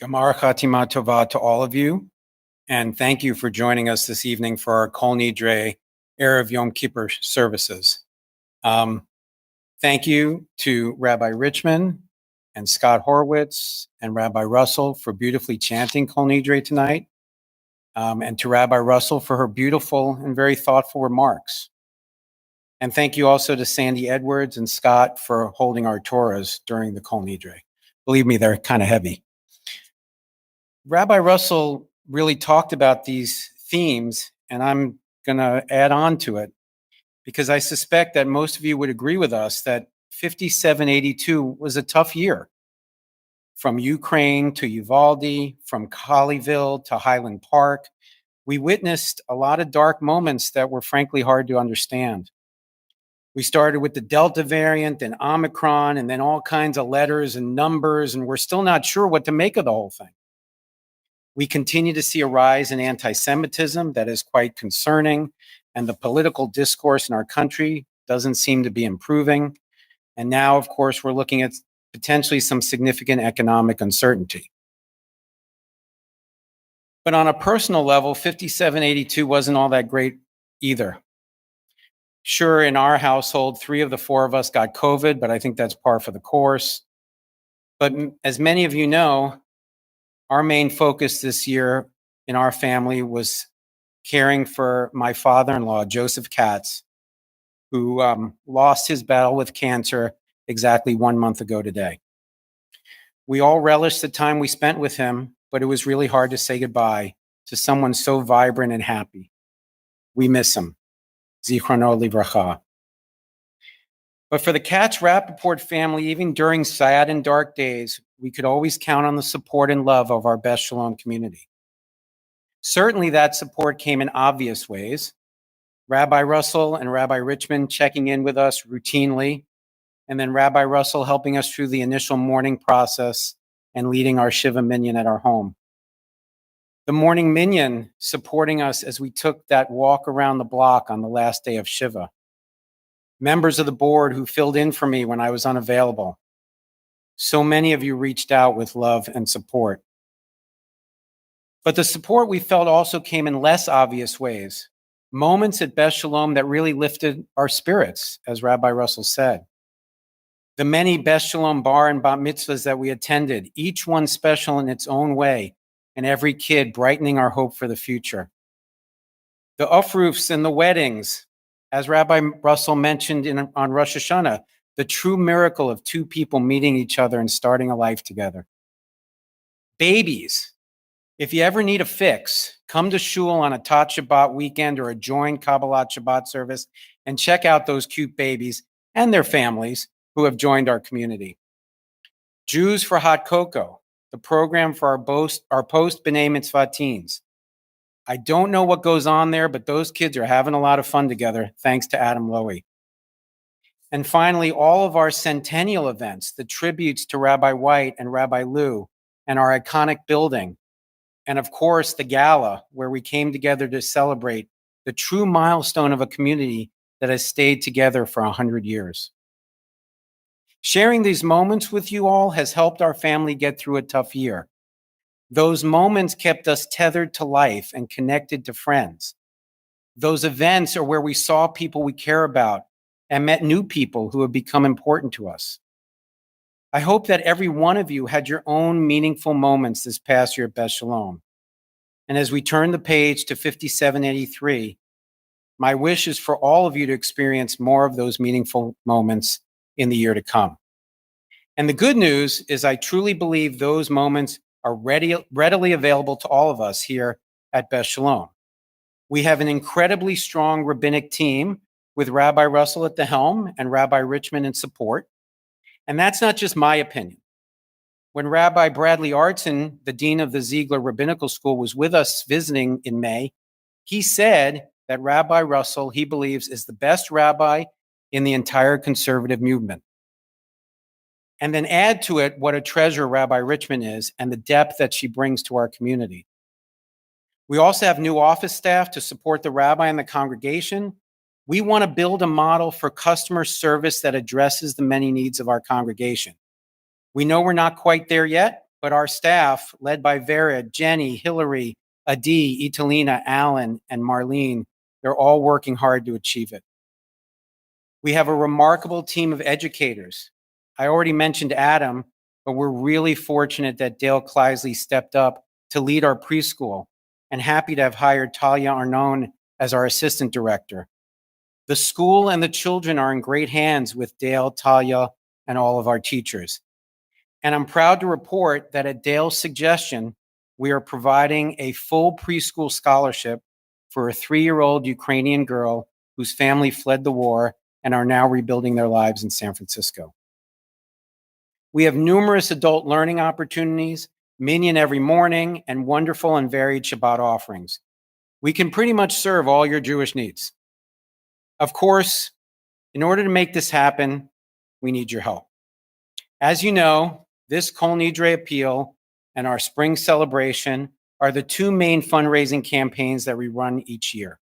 Gamar Chatima Tova to all of you, and thank you for joining us this evening for our Kol Nidre Erev Yom Kippur services. Thank you to Rabbi Richmond and Scott Horwitz and Rabbi Russell for beautifully chanting Kol Nidre tonight, and to Rabbi Russell for her beautiful and very thoughtful remarks. And thank you also to Sandy Edwards and Scott for holding our Torahs during the Kol Nidre. Believe me, they're kind of heavy. Rabbi Russell really talked about these themes, and I'm going to add on to it because I suspect that most of you would agree with us that 5782 was a tough year. From Ukraine to Uvalde, from Colleyville to Highland Park, we witnessed a lot of dark moments that were frankly hard to understand. We started with the Delta variant and Omicron, and then all kinds of letters and numbers, and we're still not sure what to make of the whole thing. We continue to see a rise in anti-Semitism that is quite concerning, and the political discourse in our country doesn't seem to be improving. And now, of course, we're looking at potentially some significant economic uncertainty. But on a personal level, 5782 wasn't all that great either. Sure, in our household, 3 of the 4 of us got COVID, but I think that's par for the course. But as many of you know, our main focus this year in our family was caring for my father-in-law, Joseph Katz, who lost his battle with cancer exactly 1 month ago today. We all relished the time we spent with him, but it was really hard to say goodbye to someone so vibrant and happy. We miss him. Zichrono livracha. But for the Katz-Rappaport family, even during sad and dark days, we could always count on the support and love of our Beth Sholom community. Certainly that support came in obvious ways. Rabbi Russell and Rabbi Richmond checking in with us routinely, and then Rabbi Russell helping us through the initial mourning process and leading our Shiva minyan at our home. The morning minyan supporting us as we took that walk around the block on the last day of Shiva. Members of the board who filled in for me when I was unavailable. So many of you reached out with love and support. But the support we felt also came in less obvious ways. Moments at Beth Sholom that really lifted our spirits, as Rabbi Russell said. The many Beth Sholom bar and bat mitzvahs that we attended, each one special in its own way, and every kid brightening our hope for the future. The aufrufs and the weddings, as Rabbi Russell mentioned on Rosh Hashanah, the true miracle of 2 people meeting each other and starting a life together. Babies, if you ever need a fix, come to shul on a Tat Shabbat weekend or a joint Kabbalat Shabbat service and check out those cute babies and their families who have joined our community. Jews for Hot Cocoa, the program for our post B'nai Mitzvah teens. I don't know what goes on there, but those kids are having a lot of fun together, thanks to Adam Lowy. And finally, all of our centennial events, the tributes to Rabbi White and Rabbi Lou, and our iconic building, and of course, the gala, where we came together to celebrate the true milestone of a community that has stayed together for 100 years. Sharing these moments with you all has helped our family get through a tough year. Those moments kept us tethered to life and connected to friends. Those events are where we saw people we care about and met new people who have become important to us. I hope that every one of you had your own meaningful moments this past year at Beth Sholom. And as we turn the page to 5783, my wish is for all of you to experience more of those meaningful moments in the year to come. And the good news is I truly believe those moments are readily available to all of us here at Beth Sholom. We have an incredibly strong rabbinic team with Rabbi Russell at the helm and Rabbi Richmond in support. And that's not just my opinion. When Rabbi Bradley Artson, the dean of the Ziegler Rabbinical School, was with us visiting in May, he said that Rabbi Russell, he believes, is the best rabbi in the entire conservative movement. And then add to it what a treasure Rabbi Richmond is and the depth that she brings to our community. We also have new office staff to support the rabbi and the congregation. We want to build a model for customer service that addresses the many needs of our congregation. We know we're not quite there yet, but our staff, led by Vera, Jenny, Hillary, Adi, Italina, Alan, and Marlene, they're all working hard to achieve it. We have a remarkable team of educators. I already mentioned Adam, but we're really fortunate that Dale Kleisley stepped up to lead our preschool, and happy to have hired Talia Arnon as our assistant director. The school and the children are in great hands with Dale, Talia, and all of our teachers. And I'm proud to report that at Dale's suggestion, we are providing a full preschool scholarship for a 3-year-old Ukrainian girl whose family fled the war and are now rebuilding their lives in San Francisco. We have numerous adult learning opportunities, minyan every morning, and wonderful and varied Shabbat offerings. We can pretty much serve all your Jewish needs. Of course, in order to make this happen, we need your help. As you know, this Kol Nidre appeal and our spring celebration are the two main fundraising campaigns that we run each year.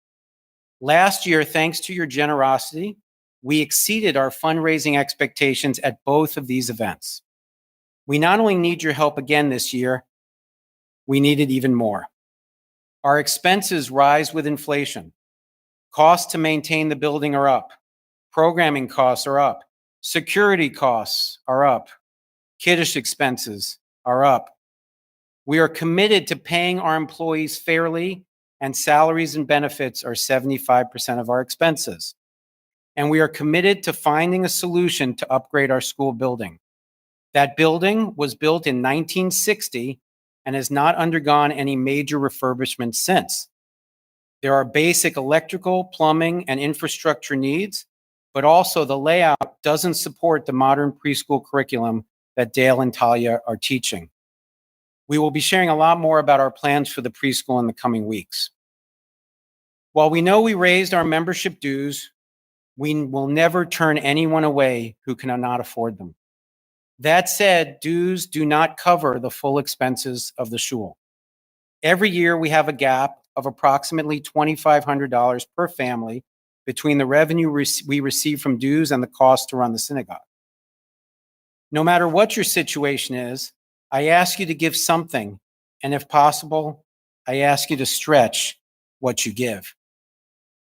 Last year, thanks to your generosity, we exceeded our fundraising expectations at both of these events. We not only need your help again this year, we need it even more. Our expenses rise with inflation. Costs to maintain the building are up. Programming costs are up. Security costs are up. Kiddush expenses are up. We are committed to paying our employees fairly, and salaries and benefits are 75% of our expenses. And we are committed to finding a solution to upgrade our school building. That building was built in 1960 and has not undergone any major refurbishment since. There are basic electrical, plumbing, and infrastructure needs, but also the layout doesn't support the modern preschool curriculum that Dale and Talia are teaching. We will be sharing a lot more about our plans for the preschool in the coming weeks. While we know we raised our membership dues, we will never turn anyone away who cannot afford them. That said, dues do not cover the full expenses of the shul. Every year we have a gap of approximately $2,500 per family between the revenue we receive from dues and the cost to run the synagogue. No matter what your situation is, I ask you to give something, and if possible, I ask you to stretch what you give.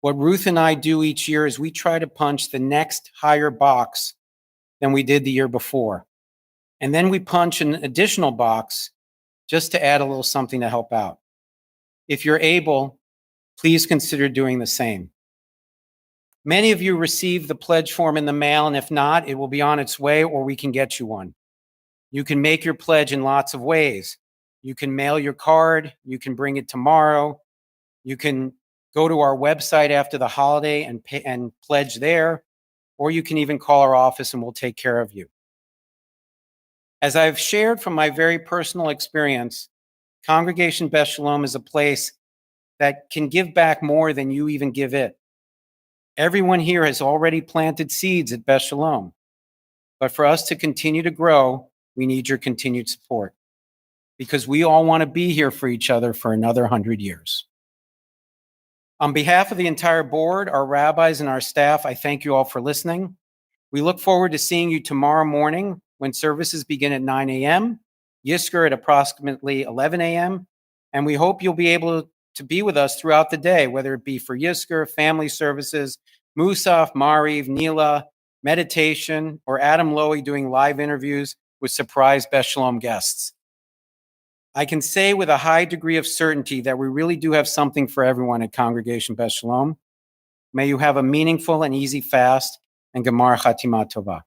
What Ruth and I do each year is we try to punch the next higher box than we did the year before. And then we punch an additional box just to add a little something to help out. If you're able, please consider doing the same. Many of you received the pledge form in the mail, and if not, it will be on its way or we can get you one. You can make your pledge in lots of ways. You can mail your card, you can bring it tomorrow, you can go to our website after the holiday and pledge there, or you can even call our office and we'll take care of you. As I've shared from my very personal experience, Congregation Beth Sholom is a place that can give back more than you even give it. Everyone here has already planted seeds at Beth Sholom, but for us to continue to grow, we need your continued support because we all want to be here for each other for another 100 years. On behalf of the entire board, our rabbis, and our staff, I thank you all for listening. We look forward to seeing you tomorrow morning when services begin at 9 a.m., Yizkor at approximately 11 a.m., and we hope you'll be able to be with us throughout the day, whether it be for Yizkor, family services, Musaf, Mariv, Nila, meditation, or Adam Lowy doing live interviews with surprise Beth Sholom guests. I can say with a high degree of certainty that we really do have something for everyone at Congregation Beth Sholom. May you have a meaningful and easy fast, and Gemar Chatima Tova.